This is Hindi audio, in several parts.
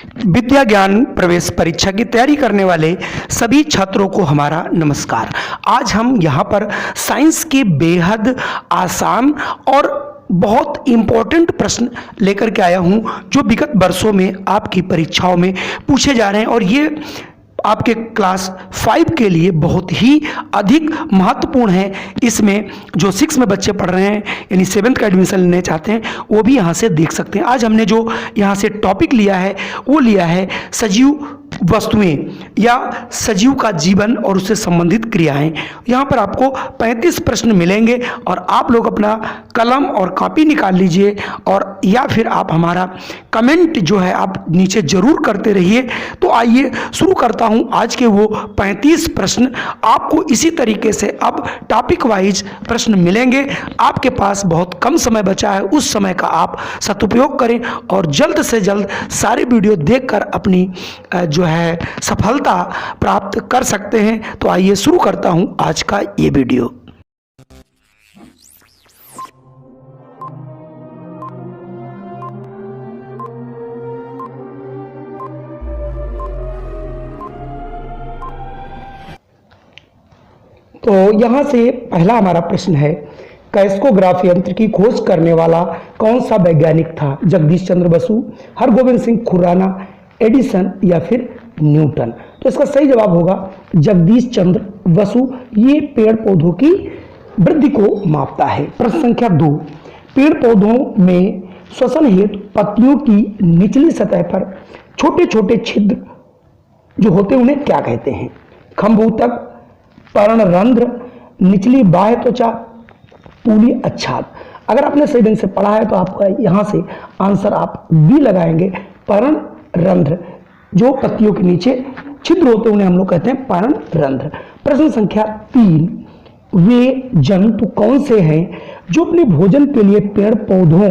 विद्या ज्ञान प्रवेश परीक्षा की तैयारी करने वाले सभी छात्रों को हमारा नमस्कार। आज हम यहाँ पर साइंस के बेहद आसान और बहुत इम्पोर्टेंट प्रश्न लेकर के आया हूँ जो विगत वर्षों में आपकी परीक्षाओं में पूछे जा रहे हैं और ये आपके क्लास 5 के लिए बहुत ही अधिक महत्वपूर्ण है। इसमें जो 6 में बच्चे पढ़ रहे हैं यानी 7th का एडमिशन लेना चाहते हैं वो भी यहाँ से देख सकते हैं। आज हमने जो यहाँ से टॉपिक लिया है वो लिया है सजीव वस्तुएं या सजीव का जीवन और उससे संबंधित क्रियाएं। यहाँ पर आपको 35 प्रश्न मिलेंगे और आप लोग अपना कलम और कॉपी निकाल लीजिए और या फिर आप हमारा कमेंट जो है आप नीचे जरूर करते रहिए। तो आइए शुरू करता हूँ आज के वो 35 प्रश्न। आपको इसी तरीके से अब टॉपिक वाइज प्रश्न मिलेंगे। आपके पास बहुत कम समय बचा है, उस समय का आप सदुपयोग करें और जल्द से जल्द सारे वीडियो देखकर अपनी जो है सफलता प्राप्त कर सकते हैं। तो आइए शुरू करता हूं आज का ये वीडियो। तो यहां से पहला हमारा प्रश्न है, कैस्कोग्राफ यंत्र की खोज करने वाला कौन सा वैज्ञानिक था? जगदीश चंद्र बसु, हरगोविंद सिंह खुराना, एडिसन या फिर न्यूटन? तो इसका सही जवाब होगा जगदीश चंद्र बसु। ये पेड़ पौधों की वृद्धि को मापता है। प्रश्न संख्या 2, पेड़ पौधों में श्वसन हेतु पत्तियों की निचली सतह पर छोटे छोटे छिद्र जो होते हैं उन्हें क्या कहते हैं? खंभूतक, पर्णरंध्र, निचली बाह्य त्वचा, पूली अच्छाद। अगर आपने सही ढंग से पढ़ा है तो आपका यहाँ से आंसर आप बी लगाएंगे, पर्णरंध्र। जो पत्तियों के नीचे छिद्र होते हैं उन्हें हम लोग कहते हैं पर्णरंध्र। प्रश्न संख्या 3, वे जंतु कौन से हैं जो अपने भोजन के लिए पेड़ पौधों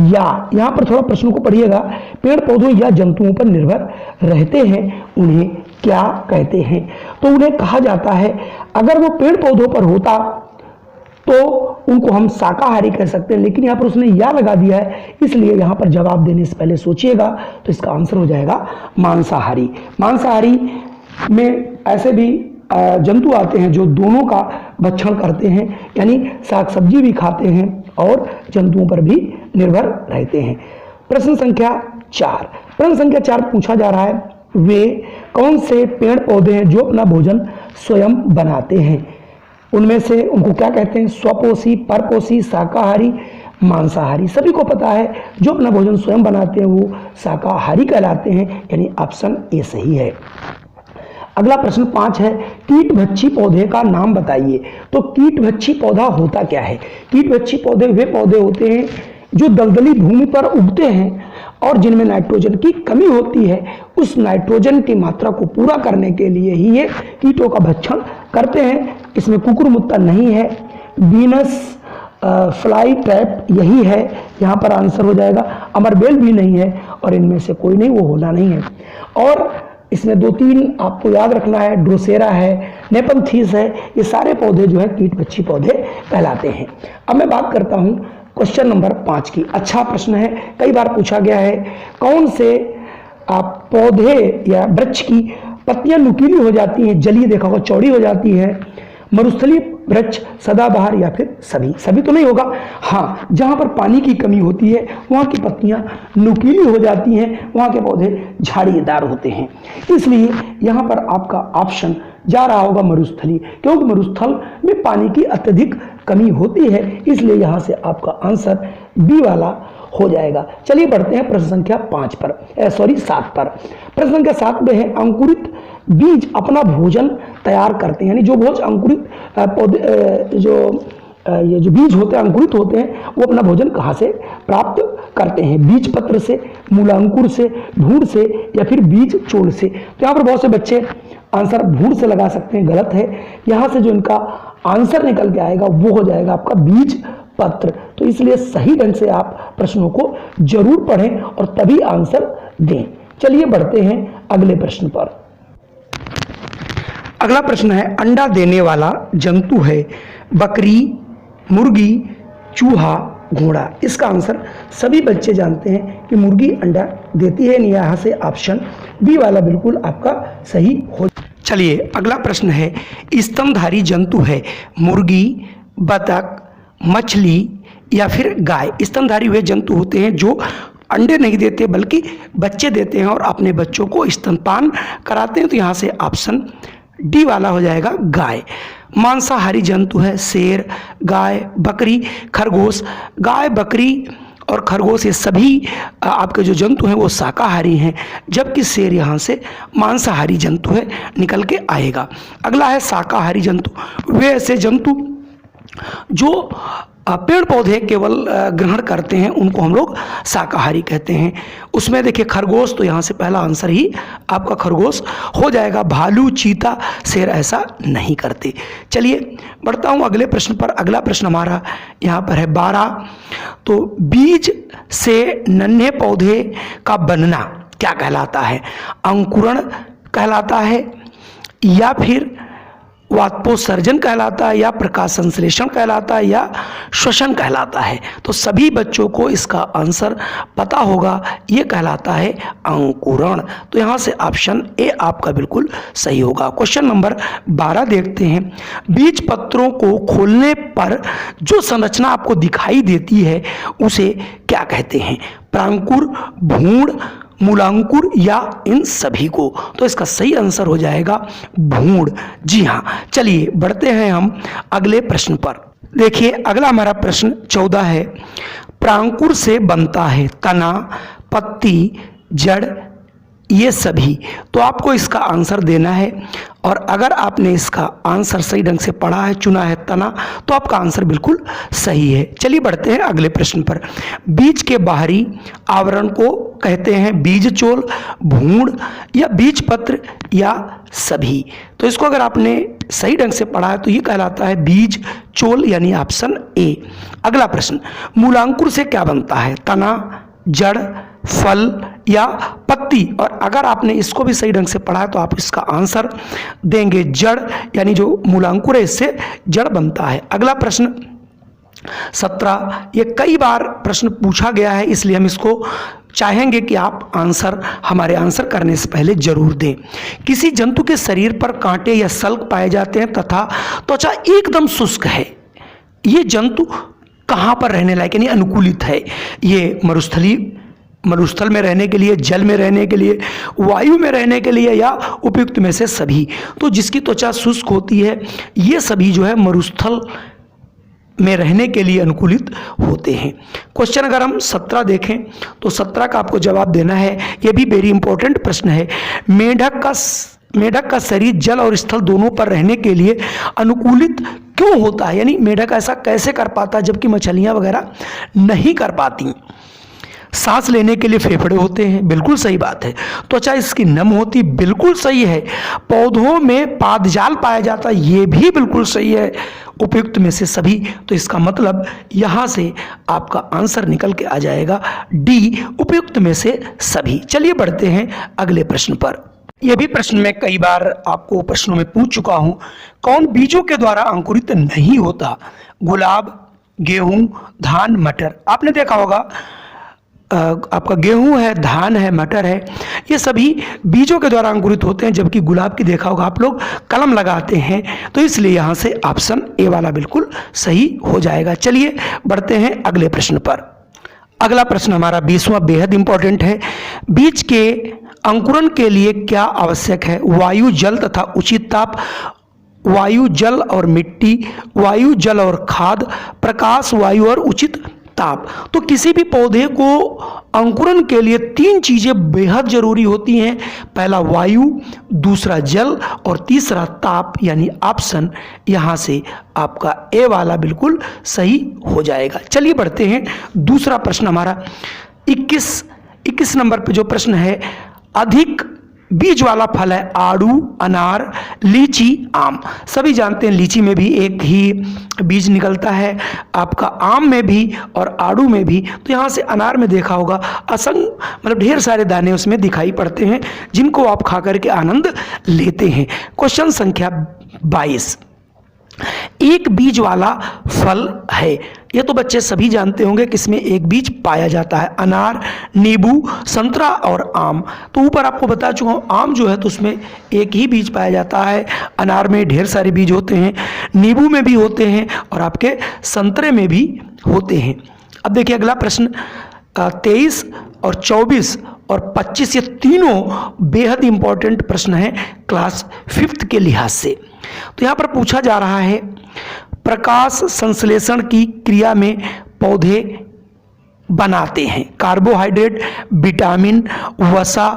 या, यहाँ पर थोड़ा प्रश्नों को पढ़िएगा, पेड़ पौधों या जंतुओं पर निर्भर रहते हैं, उन्हें क्या कहते हैं? तो उन्हें कहा जाता है, अगर वो पेड़ पौधों पर होता तो उनको हम शाकाहारी कह सकते हैं, लेकिन यहाँ पर उसने या लगा दिया है, इसलिए यहाँ पर जवाब देने से पहले सोचिएगा। तो इसका आंसर हो जाएगा मांसाहारी। मांसाहारी में ऐसे भी जंतु आते हैं जो दोनों का भक्षण करते हैं, यानी साग सब्जी भी खाते हैं और जंतुओं पर भी निर्भर रहते हैं। प्रश्न संख्या 4, प्रश्न संख्या 4 पूछा जा रहा है, वे कौन से पेड़ पौधे हैं जो अपना भोजन स्वयं बनाते हैं? उनमें से उनको क्या कहते हैं? स्वपोषी, परपोषी, शाकाहारी, मांसाहारी। सभी को पता है जो अपना भोजन स्वयं बनाते हैं वो शाकाहारी कहलाते हैं, यानी ऑप्शन ए सही है। अगला प्रश्न 5 है, कीटभक्षी पौधे का नाम बताइए। तो कीटभक्षी पौधा होता क्या है? कीटभक्षी पौधे वे पौधे होते हैं जो दलदली भूमि पर उगते हैं और जिनमें नाइट्रोजन की कमी होती है। उस नाइट्रोजन की मात्रा को पूरा करने के लिए ही ये कीटों का भक्षण करते हैं। इसमें कुकुरमुत्ता नहीं है, वीनस फ्लाई ट्रैप यही है, यहाँ पर आंसर हो जाएगा। अमरबेल भी नहीं है और इनमें से कोई नहीं, वो होना नहीं है। और इसमें 2-3 आपको याद रखना है, ड्रोसेरा है, नेपंथीस है, ये सारे पौधे जो है कीटभक्षी पौधे कहलाते हैं। अब मैं बात करता हूँ क्वेश्चन नंबर 5 की। अच्छा प्रश्न है, कई बार पूछा गया है, कौन से पौधे या वृक्ष की पत्तियां नुकीली हो जाती हैं, जलीय देखा होगा, चौड़ी हो जाती है? मरुस्थलीय वृक्ष, सदाबहार या फिर सभी? सभी तो नहीं होगा। हाँ, जहाँ पर पानी की कमी होती है वहाँ की पत्तियाँ नुकीली हो जाती हैं, वहाँ के पौधे झाड़ीदार होते हैं। इसलिए यहाँ पर आपका ऑप्शन जा रहा होगा मरुस्थली, क्योंकि मरुस्थल में पानी की अत्यधिक कमी होती है, इसलिए यहाँ से आपका आंसर बी वाला हो जाएगा। चलिए बढ़ते हैं प्रश्न संख्या 7 पर। प्रश्न संख्या 7 में है, अंकुरित बीज अपना भोजन तैयार करते हैं, यानी जो भोज अंकुरित पौधे ये जो बीज होते हैं, अंकुरित होते हैं, वो अपना भोजन कहाँ से प्राप्त करते हैं? बीज पत्र से, मूलांकुर से, भूण से या फिर बीज चोल से? तो यहाँ पर बहुत से बच्चे आंसर भूण से लगा सकते हैं, गलत है। यहाँ से जो इनका आंसर निकल के आएगा वो हो जाएगा आपका बीज पत्र। तो इसलिए सही ढंग से आप प्रश्नों को जरूर पढ़ें और तभी आंसर दें। चलिए बढ़ते हैं अगले प्रश्न पर। अगला प्रश्न है, अंडा देने वाला जंतु है बकरी, मुर्गी, चूहा घोड़ा। इसका आंसर सभी बच्चे जानते हैं कि मुर्गी अंडा देती है, यहाँ से ऑप्शन बी वाला बिल्कुल आपका सही हो। चलिए अगला प्रश्न है, स्तनधारी जंतु है मुर्गी, बतख, मछली या फिर गाय। स्तनधारी वे जंतु होते हैं जो अंडे नहीं देते बल्कि बच्चे देते हैं और अपने बच्चों को स्तनपान कराते हैं, तो यहाँ से ऑप्शन डी वाला हो जाएगा गाय। मांसाहारी जंतु है शेर, गाय, बकरी, खरगोश। गाय, बकरी और खरगोश ये सभी आपके जो जंतु हैं वो शाकाहारी हैं, जबकि शेर यहाँ से मांसाहारी जंतु है, निकल के आएगा। अगला है शाकाहारी जंतु, वे ऐसे जंतु जो पेड़ पौधे केवल ग्रहण करते हैं, उनको हम लोग शाकाहारी कहते हैं। उसमें देखिए खरगोश, तो यहाँ से पहला आंसर ही आपका खरगोश हो जाएगा। भालू, चीता, शेर ऐसा नहीं करते। चलिए बढ़ता हूँ अगले प्रश्न पर। अगला प्रश्न हमारा यहाँ पर है 12। तो बीज से नन्हे पौधे का बनना क्या कहलाता है? अंकुरण कहलाता है, या फिर वाष्पोत्सर्जन कहलाता है, या प्रकाश संश्लेषण कहलाता है, या श्वसन कहलाता है? तो सभी बच्चों को इसका आंसर पता होगा, ये कहलाता है अंकुरण। तो यहाँ से ऑप्शन ए आपका बिल्कुल सही होगा। क्वेश्चन नंबर 12 देखते हैं। बीज पत्रों को खोलने पर जो संरचना आपको दिखाई देती है उसे क्या कहते हैं? प्रांकुर, भ्रूण, मूलांकुर या इन सभी को? तो इसका सही आंसर हो जाएगा भ्रूण। जी हाँ। चलिए बढ़ते हैं हम अगले प्रश्न पर। देखिए अगला हमारा प्रश्न 14 है। प्रांकुर से बनता है तना, पत्ती, जड़, ये सभी। तो आपको इसका आंसर देना है, और अगर आपने इसका आंसर सही ढंग से पढ़ा है, चुना है तना, तो आपका आंसर बिल्कुल सही है। चलिए बढ़ते हैं अगले प्रश्न पर। बीज के बाहरी आवरण को कहते हैं बीजचोल, भ्रूण या बीजपत्र या सभी? तो इसको अगर आपने सही ढंग से पढ़ा है तो ये कहलाता है बीज चोल, यानी ऑप्शन ए। अगला प्रश्न, मूलांकुर से क्या बनता है? तना, जड़, फल या पत्ती? और अगर आपने इसको भी सही ढंग से पढ़ा है तो आप इसका आंसर देंगे जड़, यानी जो मूलांकुर है इससे जड़ बनता है। अगला प्रश्न 17, ये कई बार प्रश्न पूछा गया है, इसलिए हम इसको चाहेंगे कि आप आंसर हमारे आंसर करने से पहले जरूर दें। किसी जंतु के शरीर पर कांटे या सल्क पाए जाते हैं तथा त्वचा एकदम शुष्क है, ये जंतु कहाँ पर रहने लायक यानी अनुकूलित है? ये मरुस्थल में रहने के लिए, जल में रहने के लिए, वायु में रहने के लिए, या उपयुक्त में से सभी? तो जिसकी त्वचा शुष्क होती है ये सभी जो है मरुस्थल में रहने के लिए अनुकूलित होते हैं। क्वेश्चन अगर हम 17 देखें तो 17 का आपको जवाब देना है। यह भी वेरी इंपॉर्टेंट प्रश्न है। मेढक का शरीर जल और स्थल दोनों पर रहने के लिए अनुकूलित क्यों होता है? यानी मेढक ऐसा कैसे कर पाता है जबकि मछलियां वगैरह नहीं कर पाती? सांस लेने के लिए फेफड़े होते हैं, बिल्कुल सही बात है। त्वचा इसकी नम होती, बिल्कुल सही है। पौधों में पादजाल पाया जाता है, ये भी बिल्कुल सही है। उपयुक्त में से सभी, तो इसका मतलब यहाँ से आपका आंसर निकल के आ जाएगा डी, उपयुक्त में से सभी। चलिए बढ़ते हैं अगले प्रश्न पर। यह भी प्रश्न मैं कई बार आपको प्रश्नों में पूछ चुका हूँ। कौन बीजों के द्वारा अंकुरित नहीं होता? गुलाब, गेहूं, धान, मटर। आपने देखा होगा आपका गेहूं है, धान है, मटर है, ये सभी बीजों के द्वारा अंकुरित होते हैं, जबकि गुलाब की देखा होगा आप लोग कलम लगाते हैं। तो इसलिए यहाँ से ऑप्शन ए वाला बिल्कुल सही हो जाएगा। चलिए बढ़ते हैं अगले प्रश्न पर। अगला प्रश्न हमारा 20वां बेहद इंपॉर्टेंट है। बीज के अंकुरण के लिए क्या आवश्यक है? वायु, जल तथा उचित ताप, वायु, जल और मिट्टी, वायु, जल और खाद, प्रकाश, वायु और उचित ताप। तो किसी भी पौधे को अंकुरण के लिए 3 चीजें बेहद जरूरी होती हैं। पहला वायु, दूसरा जल और तीसरा ताप, यानी ऑप्शन यहां से आपका ए वाला बिल्कुल सही हो जाएगा। चलिए बढ़ते हैं। दूसरा प्रश्न हमारा 21 नंबर पे जो प्रश्न है, अधिक बीज वाला फल है आड़ू, अनार, लीची, आम। सभी जानते हैं लीची में भी एक ही बीज निकलता है, आपका आम में भी और आड़ू में भी। तो यहाँ से अनार में देखा होगा असंख्य मतलब ढेर सारे दाने उसमें दिखाई पड़ते हैं, जिनको आप खा करके आनंद लेते हैं। क्वेश्चन संख्या 22। एक बीज वाला फल है। ये तो बच्चे सभी जानते होंगे कि इसमें एक बीज पाया जाता है। अनार, नींबू, संतरा और आम। तो ऊपर आपको बता चुका हूँ, आम जो है तो उसमें एक ही बीज पाया जाता है, अनार में ढेर सारे बीज होते हैं, नींबू में भी होते हैं और आपके संतरे में भी होते हैं। अब देखिए अगला प्रश्न, 23 और 24 और 25 ये तीनों बेहद इंपॉर्टेंट प्रश्न हैं क्लास 5th के लिहाज से। तो यहाँ पर पूछा जा रहा है, प्रकाश संश्लेषण की क्रिया में पौधे बनाते हैं कार्बोहाइड्रेट, विटामिन, वसा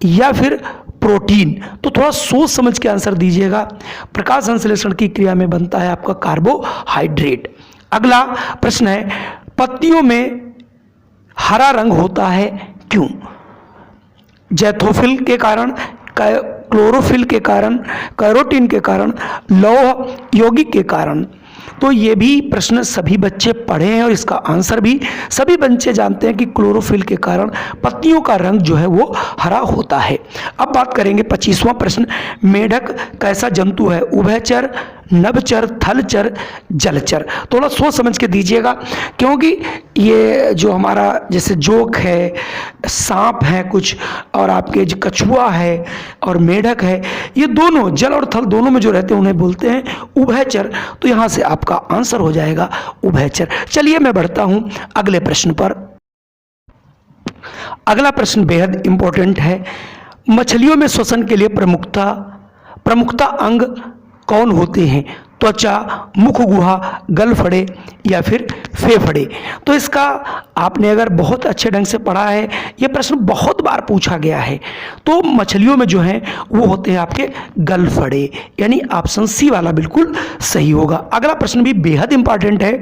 या फिर प्रोटीन। तो थोड़ा सोच समझ के आंसर दीजिएगा। प्रकाश संश्लेषण की क्रिया में बनता है आपका कार्बोहाइड्रेट। अगला प्रश्न है, पत्तियों में हरा रंग होता है क्यों? जैथोफिल के कारण, क्लोरोफिल के कारण, कैरोटीन के कारण, लौह यौगिक के कारण। तो ये भी प्रश्न सभी बच्चे पढ़े हैं और इसका आंसर भी सभी बच्चे जानते हैं कि क्लोरोफिल के कारण पत्तियों का रंग जो है वो हरा होता है। अब बात करेंगे 25वां प्रश्न, मेढक कैसा जंतु है? उभयचर, नभचर, थलचर, जलचर। थोड़ा सोच समझ के दीजिएगा, क्योंकि ये जो हमारा जैसे जोक है, सांप है कुछ, और आपके जो कछुआ है और मेढक है, ये दोनों जल और थल दोनों में जो रहते हैं उन्हें बोलते हैं उभयचर। तो यहाँ से आपका आंसर हो जाएगा उभयचर। चलिए मैं बढ़ता हूँ अगले प्रश्न पर। अगला प्रश्न बेहद इंपॉर्टेंट है, मछलियों में श्वसन के लिए प्रमुखता अंग कौन होते हैं? त्वचा, मुख गुहा, गलफड़े या फिर फेफड़े। तो इसका आपने अगर बहुत अच्छे ढंग से पढ़ा है, ये प्रश्न बहुत बार पूछा गया है। तो मछलियों में जो हैं वो होते हैं आपके गलफड़े, यानी ऑप्शन सी वाला बिल्कुल सही होगा। अगला प्रश्न भी बेहद इंपॉर्टेंट है,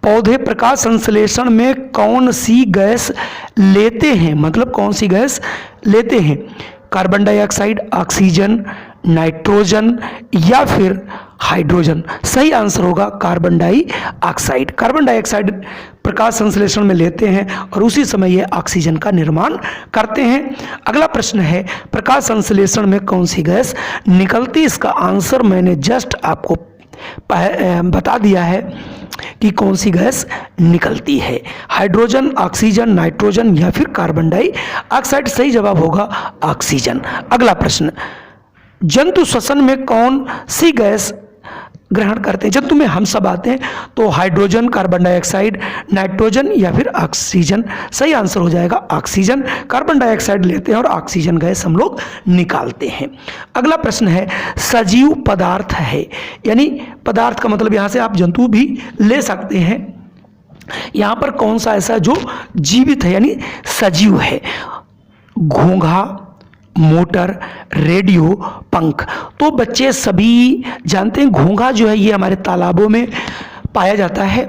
पौधे प्रकाश संश्लेषण में कौन सी गैस लेते हैं? मतलब कौन सी गैस लेते हैं? कार्बन डाइऑक्साइड, ऑक्सीजन, नाइट्रोजन या फिर हाइड्रोजन। सही आंसर होगा कार्बन डाइऑक्साइड। कार्बन डाइऑक्साइड प्रकाश संश्लेषण में लेते हैं और उसी समय ये ऑक्सीजन का निर्माण करते हैं। अगला प्रश्न है, प्रकाश संश्लेषण में कौन सी गैस निकलती? इसका आंसर मैंने जस्ट आपको बता दिया है कि कौन सी गैस निकलती है, हाइड्रोजन, ऑक्सीजन, नाइट्रोजन या फिर कार्बन डाइऑक्साइड। सही जवाब होगा ऑक्सीजन। अगला प्रश्न, जंतु श्वसन में कौन सी गैस ग्रहण करते हैं? जंतु में हम सब आते हैं, तो हाइड्रोजन, कार्बन डाइऑक्साइड, नाइट्रोजन या फिर ऑक्सीजन। सही आंसर हो जाएगा ऑक्सीजन। कार्बन डाइऑक्साइड लेते हैं और ऑक्सीजन गैस हम लोग निकालते हैं। अगला प्रश्न है, सजीव पदार्थ है, यानी पदार्थ का मतलब यहाँ से आप जंतु भी ले सकते हैं। यहाँ पर कौन सा ऐसा जो जीवित है यानी सजीव है? घोंघा, मोटर, रेडियो, पंख। तो बच्चे सभी जानते हैं घोंघा जो है ये हमारे तालाबों में पाया जाता है,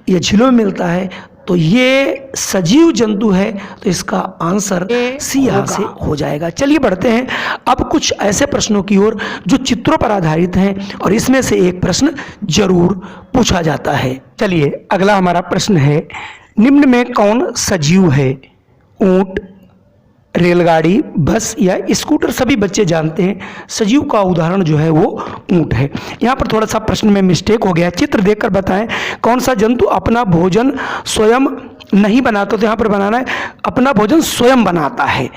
ये झीलों में मिलता है, तो ये सजीव जंतु है। तो इसका आंसर सी यहाँ से हो जाएगा। चलिए बढ़ते हैं अब कुछ ऐसे प्रश्नों की ओर जो चित्रों पर आधारित हैं और इसमें से एक प्रश्न जरूर पूछा जाता है। चलिए अगला हमारा प्रश्न है, निम्न में कौन सजीव है? ऊंट, रेलगाड़ी, बस या स्कूटर। सभी बच्चे जानते हैं सजीव का उदाहरण जो है वो ऊंट है। यहाँ पर थोड़ा सा प्रश्न में मिस्टेक हो गया, चित्र देखकर बताएं कौन सा जंतु अपना भोजन स्वयं नहीं बनाता। तो यहाँ पर बनाना है अपना भोजन स्वयं बनाता है।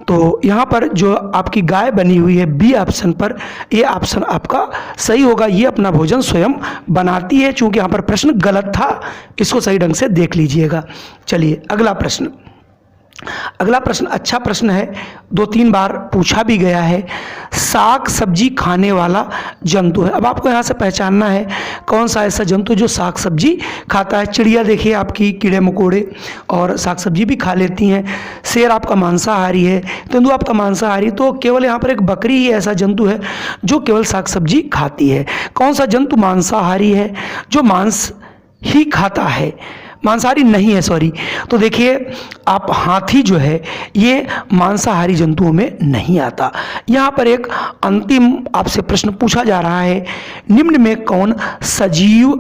तो यहाँ पर जो आपकी गाय बनी हुई है बी ऑप्शन पर, ये ऑप्शन आपका सही होगा, ये अपना भोजन स्वयं बनाती है। चूंकि यहाँ पर प्रश्न गलत था, इसको सही ढंग से देख लीजिएगा। चलिए अगला प्रश्न, अगला प्रश्न अच्छा प्रश्न है, 2-3 बार पूछा भी गया है। साग सब्जी खाने वाला जंतु है। अब आपको यहाँ से पहचानना है कौन सा ऐसा जंतु जो साग सब्जी खाता है। चिड़िया देखिए आपकी कीड़े मकोड़े और साग सब्जी भी खा लेती हैं। शेर आपका मांसाहारी है, तेंदुआ आपका मांसाहारी। तो केवल यहाँ पर एक बकरी ही ऐसा जंतु है जो केवल साग सब्जी खाती है। कौन सा जंतु मांसाहारी है? जो मांस ही खाता है, मांसाहारी नहीं है, सॉरी। तो देखिए आप हाथी जो है ये मांसाहारी जंतुओं में नहीं आता। यहाँ पर एक अंतिम आपसे प्रश्न पूछा जा रहा है, निम्न में कौन सजीव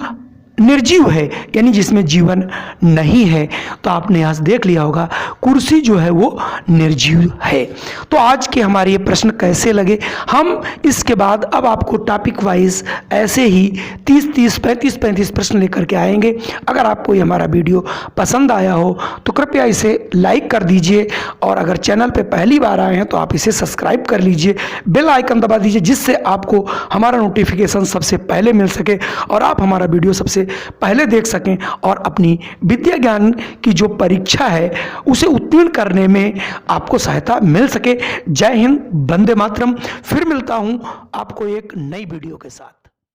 निर्जीव है, यानी जिसमें जीवन नहीं है। तो आपने यहाँ से देख लिया होगा कुर्सी जो है वो निर्जीव है। तो आज के हमारे ये प्रश्न कैसे लगे, हम इसके बाद अब आपको टॉपिक वाइज ऐसे ही 30-30, 35-35 प्रश्न लेकर के आएंगे। अगर आपको ये हमारा वीडियो पसंद आया हो तो कृपया इसे लाइक कर दीजिए, और अगर चैनल पे पहली बार आए हैं तो आप इसे सब्सक्राइब कर लीजिए, बेल आइकन दबा दीजिए, जिससे आपको हमारा नोटिफिकेशन सबसे पहले मिल सके और आप हमारा वीडियो सबसे पहले देख सकें और अपनी विद्या ज्ञान की जो परीक्षा है उसे उत्तीर्ण करने में आपको सहायता मिल सके। जय हिंद, वंदे मातरम। फिर मिलता हूं आपको एक नई वीडियो के साथ।